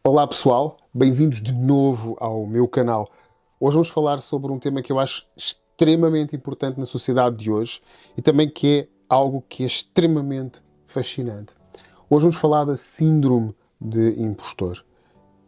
Olá pessoal, bem-vindos de novo ao meu canal. Hoje vamos falar sobre um tema que eu acho extremamente importante na sociedade de hoje e também que é algo que é extremamente fascinante. Hoje vamos falar da síndrome de impostor.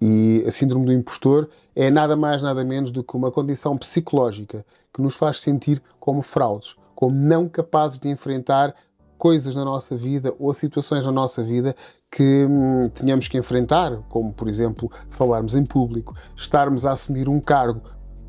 E a síndrome do impostor é nada mais nada menos do que uma condição psicológica que nos faz sentir como fraudes, como não capazes de enfrentar coisas na nossa vida ou situações na nossa vida que tenhamos que enfrentar, como por exemplo falarmos em público, estarmos a assumir um cargo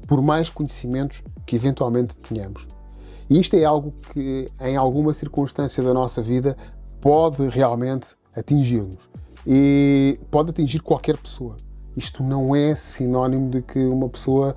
por mais conhecimentos que eventualmente tenhamos. E isto é algo que em alguma circunstância da nossa vida pode realmente atingir-nos e pode atingir qualquer pessoa. Isto não é sinónimo de que uma pessoa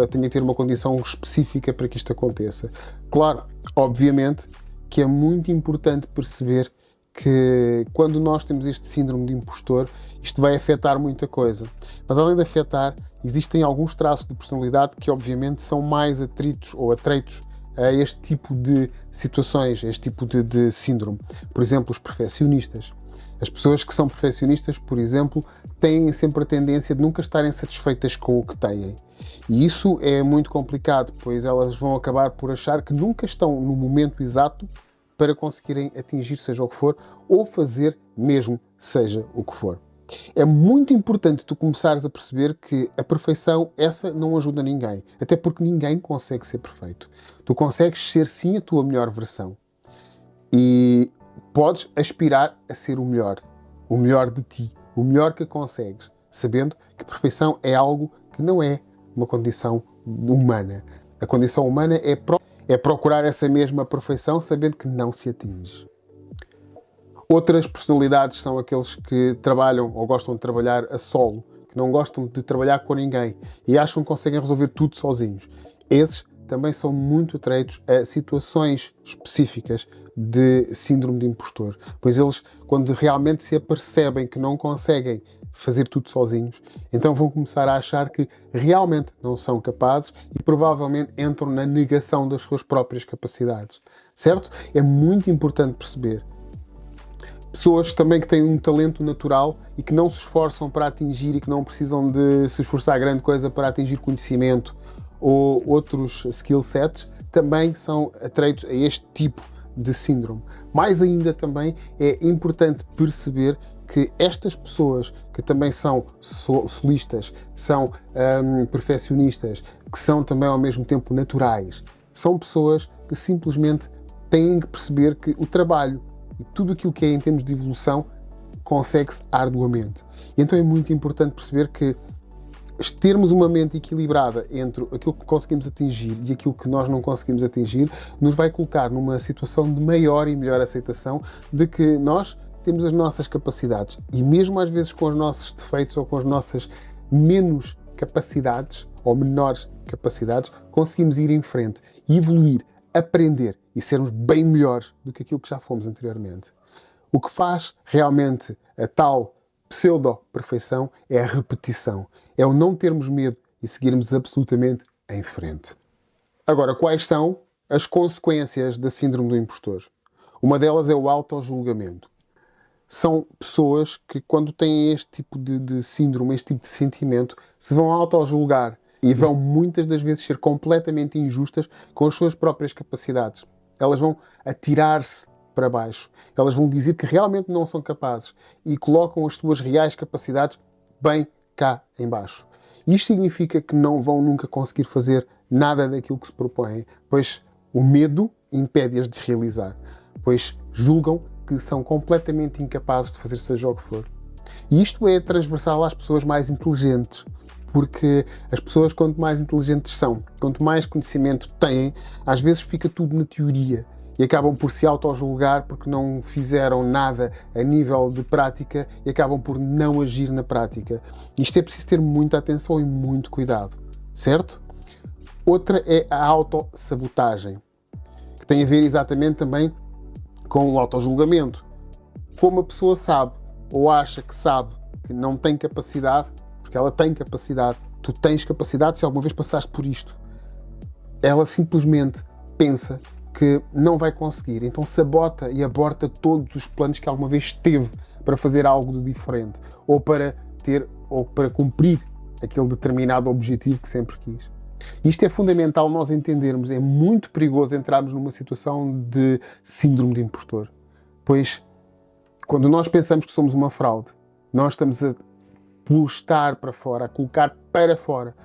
tenha que ter uma condição específica para que isto aconteça. Claro, obviamente que é muito importante perceber que quando nós temos este síndrome de impostor, isto vai afetar muita coisa. Mas além de afetar, existem alguns traços de personalidade que obviamente são mais atritos ou atreitos a este tipo de situações, a este tipo de síndrome. Por exemplo, os perfeccionistas. As pessoas que são perfeccionistas, por exemplo, têm sempre a tendência de nunca estarem satisfeitas com o que têm. E isso é muito complicado, pois elas vão acabar por achar que nunca estão no momento exato para conseguirem atingir seja o que for, ou fazer mesmo seja o que for. É muito importante tu começares a perceber que a perfeição, essa não ajuda ninguém. Até porque ninguém consegue ser perfeito. Tu consegues ser sim a tua melhor versão. E podes aspirar a ser o melhor de ti, o melhor que consegues, sabendo que perfeição é algo que não é uma condição humana. A condição humana é procurar essa mesma perfeição sabendo que não se atinge. Outras personalidades são aqueles que trabalham ou gostam de trabalhar a solo, que não gostam de trabalhar com ninguém e acham que conseguem resolver tudo sozinhos. Esses também são muito atreitos a situações específicas de síndrome de impostor, pois eles, quando realmente se apercebem que não conseguem fazer tudo sozinhos, então vão começar a achar que realmente não são capazes e provavelmente entram na negação das suas próprias capacidades, certo? É muito importante perceber. Pessoas também que têm um talento natural e que não se esforçam para atingir e que não precisam de se esforçar grande coisa para atingir conhecimento ou outros skill sets, também são atreitos a este tipo de síndrome. Mais ainda também é importante perceber que estas pessoas que também são solistas, são perfeccionistas, que são também ao mesmo tempo naturais, são pessoas que simplesmente têm que perceber que o trabalho e tudo aquilo que é em termos de evolução consegue-se arduamente. E então é muito importante perceber que termos uma mente equilibrada entre aquilo que conseguimos atingir e aquilo que nós não conseguimos atingir nos vai colocar numa situação de maior e melhor aceitação de que nós temos as nossas capacidades e mesmo às vezes com os nossos defeitos ou com as nossas menos capacidades ou menores capacidades, conseguimos ir em frente, evoluir, aprender e sermos bem melhores do que aquilo que já fomos anteriormente. O que faz realmente a tal pseudo-perfeição é a repetição. É o não termos medo e seguirmos absolutamente em frente. Agora, quais são as consequências da síndrome do impostor? Uma delas é o autojulgamento. São pessoas que, quando têm este tipo de síndrome, este tipo de sentimento, se vão autojulgar e vão muitas das vezes ser completamente injustas com as suas próprias capacidades. Elas vão atirar-se para baixo. Elas vão dizer que realmente não são capazes e colocam as suas reais capacidades bem cá em baixo. Isto significa que não vão nunca conseguir fazer nada daquilo que se propõem, pois o medo impede-as de realizar, pois julgam que são completamente incapazes de fazer seja o que for. E isto é transversal às pessoas mais inteligentes, porque as pessoas, quanto mais inteligentes são, quanto mais conhecimento têm, às vezes fica tudo na teoria e acabam por se autojulgar porque não fizeram nada a nível de prática e acabam por não agir na prática. Isto é preciso ter muita atenção e muito cuidado, certo? Outra é a autossabotagem, que tem a ver exatamente também com o autojulgamento. Como a pessoa sabe ou acha que sabe que não tem capacidade, porque ela tem capacidade, tu tens capacidade se alguma vez passaste por isto. Ela simplesmente pensa que não vai conseguir, então sabota e aborta todos os planos que alguma vez teve para fazer algo de diferente ou para ter ou para cumprir aquele determinado objetivo que sempre quis. Isto é fundamental nós entendermos. É muito perigoso entrarmos numa situação de síndrome de impostor. Pois, quando nós pensamos que somos uma fraude, nós estamos a postar para fora, a colocar para fora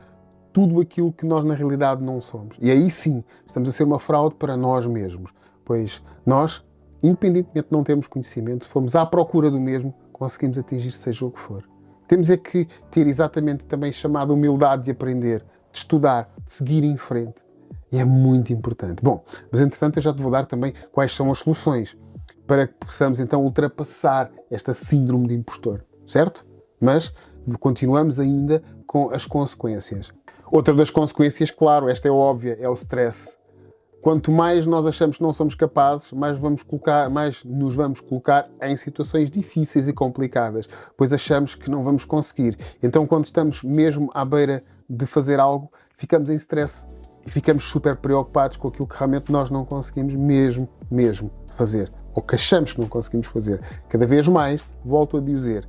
tudo aquilo que nós na realidade não somos. E aí sim, estamos a ser uma fraude para nós mesmos. Pois nós, independentemente de não termos conhecimento, se formos à procura do mesmo, conseguimos atingir seja o que for. Temos é que ter exatamente também chamada humildade de aprender, de estudar, de seguir em frente. E é muito importante. Bom, mas entretanto eu já te vou dar também quais são as soluções para que possamos então ultrapassar esta síndrome de impostor, certo? Mas continuamos ainda com as consequências. Outra das consequências, claro, esta é óbvia, é o stress. Quanto mais nós achamos que não somos capazes, mais nos vamos colocar em situações difíceis e complicadas, pois achamos que não vamos conseguir. Então, quando estamos mesmo à beira de fazer algo, ficamos em stress e ficamos super preocupados com aquilo que realmente nós não conseguimos mesmo fazer, ou que achamos que não conseguimos fazer. Cada vez mais, volto a dizer,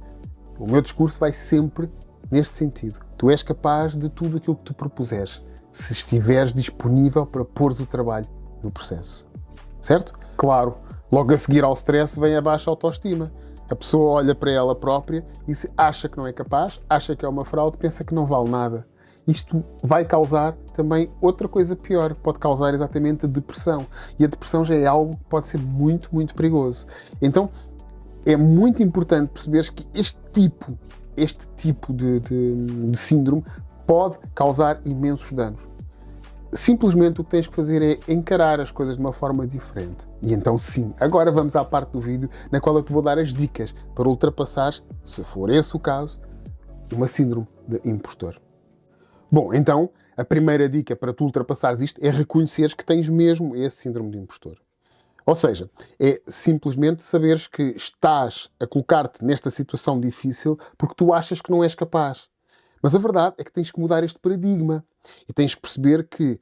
o meu discurso vai sempre neste sentido. Tu és capaz de tudo aquilo que tu propuseres, se estiveres disponível para pôres o trabalho no processo. Certo? Claro, logo a seguir ao stress vem a baixa autoestima. A pessoa olha para ela própria e se acha que não é capaz, acha que é uma fraude, pensa que não vale nada. Isto vai causar também outra coisa pior, pode causar exatamente a depressão. E a depressão já é algo que pode ser muito perigoso. Então, é muito importante perceberes que este tipo de síndrome pode causar imensos danos. Simplesmente o que tens que fazer é encarar as coisas de uma forma diferente. E então sim, agora vamos à parte do vídeo na qual eu te vou dar as dicas para ultrapassar, se for esse o caso, uma síndrome de impostor. Bom, então, a primeira dica para tu ultrapassares isto é reconheceres que tens mesmo esse síndrome de impostor. Ou seja, é simplesmente saberes que estás a colocar-te nesta situação difícil porque tu achas que não és capaz. Mas a verdade é que tens que mudar este paradigma e tens que perceber que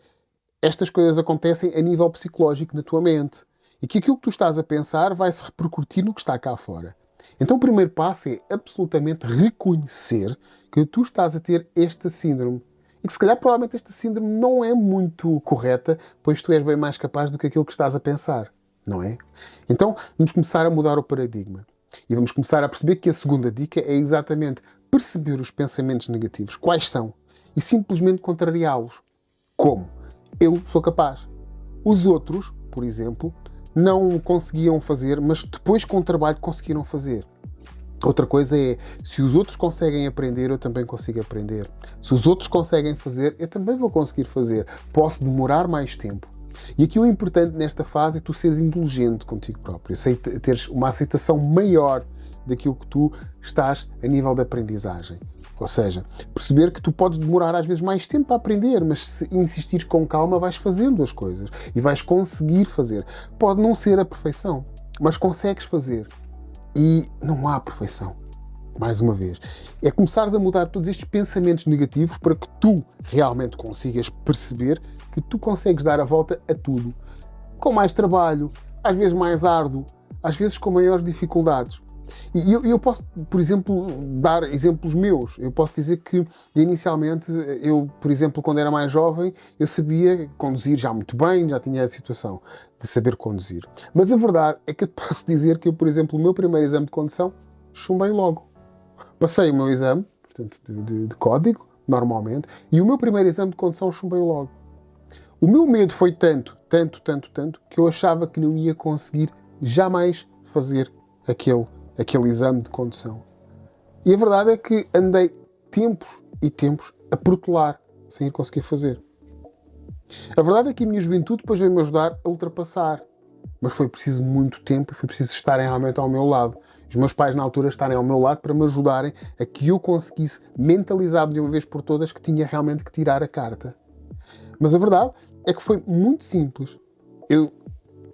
estas coisas acontecem a nível psicológico na tua mente e que aquilo que tu estás a pensar vai se repercutir no que está cá fora. Então o primeiro passo é absolutamente reconhecer que tu estás a ter esta síndrome e que se calhar provavelmente esta síndrome não é muito correta, pois tu és bem mais capaz do que aquilo que estás a pensar, não é? Então vamos começar a mudar o paradigma e vamos começar a perceber que a segunda dica é exatamente perceber os pensamentos negativos, quais são, e simplesmente contrariá-los. Como? Eu sou capaz. Os outros, por exemplo, não conseguiam fazer, mas depois com o trabalho conseguiram fazer. Outra coisa é, se os outros conseguem aprender, eu também consigo aprender. Se os outros conseguem fazer, eu também vou conseguir fazer. Posso demorar mais tempo. E aqui o importante nesta fase é tu seres indulgente contigo próprio, teres uma aceitação maior daquilo que tu estás a nível de aprendizagem. Ou seja, perceber que tu podes demorar às vezes mais tempo a aprender, mas se insistires com calma vais fazendo as coisas e vais conseguir fazer. Pode não ser a perfeição, mas consegues fazer. E não há perfeição. Mais uma vez, é começares a mudar todos estes pensamentos negativos para que tu realmente consigas perceber que tu consegues dar a volta a tudo. Com mais trabalho, às vezes mais árduo, às vezes com maiores dificuldades. E eu posso, por exemplo, dar exemplos meus. Eu posso dizer que, inicialmente, eu, por exemplo, quando era mais jovem, eu sabia conduzir já muito bem, já tinha a situação de saber conduzir. Mas a verdade é que eu posso dizer que eu, por exemplo, o meu primeiro exame de condução, chumbei logo. Passei o meu exame, portanto, de código, normalmente, e o meu primeiro exame de condução chumbei logo. O meu medo foi tanto, que eu achava que não ia conseguir jamais fazer aquele exame de condução. E a verdade é que andei tempos e tempos a protelar sem ir conseguir fazer. A verdade é que a minha juventude depois veio-me ajudar a ultrapassar. Mas foi preciso muito tempo e foi preciso estarem realmente ao meu lado. Os meus pais na altura estarem ao meu lado para me ajudarem a que eu conseguisse mentalizar de uma vez por todas que tinha realmente que tirar a carta. Mas a verdade é que foi muito simples. Eu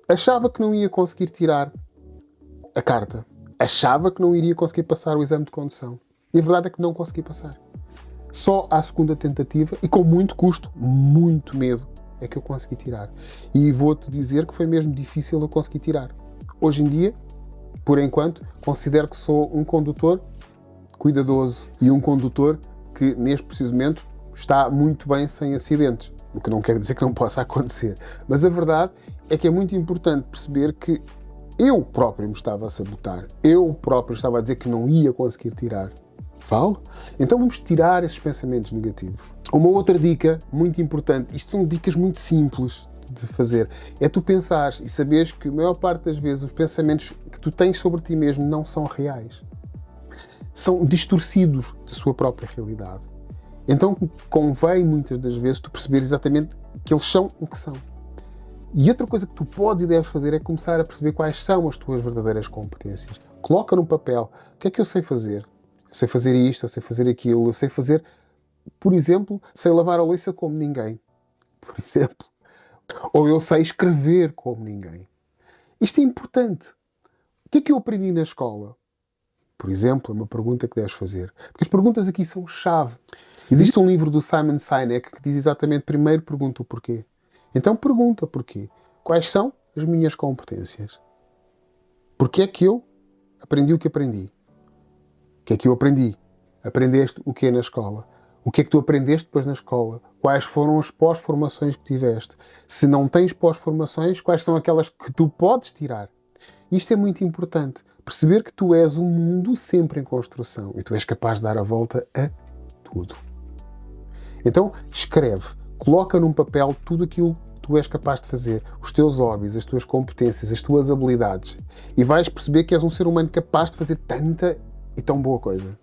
achava que não ia conseguir tirar a carta. Achava que não iria conseguir passar o exame de condução. E a verdade é que não consegui passar. Só à segunda tentativa, e com muito custo, muito medo, é que eu consegui tirar. E vou-te dizer que foi mesmo difícil eu conseguir tirar. Hoje em dia, por enquanto, considero que sou um condutor cuidadoso e um condutor que, neste preciso momento, está muito bem sem acidentes. O que não quer dizer que não possa acontecer. Mas a verdade é que é muito importante perceber que eu próprio me estava a sabotar. Eu próprio estava a dizer que não ia conseguir tirar. Vale? Então vamos tirar esses pensamentos negativos. Uma outra dica muito importante, isto são dicas muito simples de fazer, é tu pensares e saberes que a maior parte das vezes os pensamentos que tu tens sobre ti mesmo não são reais. São distorcidos da sua própria realidade. Então convém muitas das vezes tu perceberes exatamente que eles são o que são. E outra coisa que tu podes e deves fazer é começar a perceber quais são as tuas verdadeiras competências. Coloca no papel o que é que eu sei fazer. Eu sei fazer isto, eu sei fazer aquilo, eu sei fazer, por exemplo, sei lavar a louça como ninguém. Por exemplo. Ou eu sei escrever como ninguém. Isto é importante. O que é que eu aprendi na escola? Por exemplo, é uma pergunta que deves fazer. Porque as perguntas aqui são chave. Existe um livro do Simon Sinek que diz exatamente: primeiro pergunta o porquê. Então pergunta porquê. Quais são as minhas competências? Porquê é que eu aprendi o que aprendi? O que é que eu aprendi? Aprendeste o que é na escola? O que é que tu aprendeste depois na escola? Quais foram as pós-formações que tiveste? Se não tens pós-formações, quais são aquelas que tu podes tirar? Isto é muito importante. Perceber que tu és um mundo sempre em construção e tu és capaz de dar a volta a tudo. Então, escreve. Coloca num papel tudo aquilo que tu és capaz de fazer. Os teus hobbies, as tuas competências, as tuas habilidades. E vais perceber que és um ser humano capaz de fazer tanta e tão boa coisa.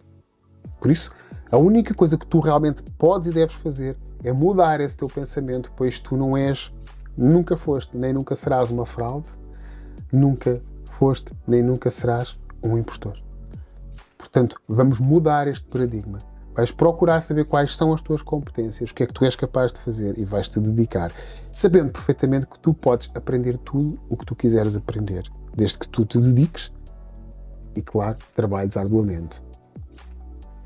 Por isso, a única coisa que tu realmente podes e deves fazer é mudar esse teu pensamento, pois tu não és, nunca foste, nem nunca serás uma fraude, nunca foste, nem nunca serás um impostor. Portanto, vamos mudar este paradigma. Vais procurar saber quais são as tuas competências, o que é que tu és capaz de fazer e vais-te dedicar, sabendo perfeitamente que tu podes aprender tudo o que tu quiseres aprender, desde que tu te dediques e, claro, trabalhes arduamente.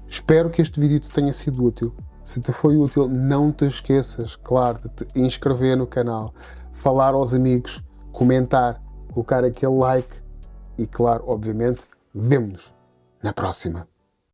Espero que este vídeo te tenha sido útil. Se te foi útil, não te esqueças, claro, de te inscrever no canal, falar aos amigos, comentar, colocar aquele like e, claro, obviamente, vemo-nos na próxima.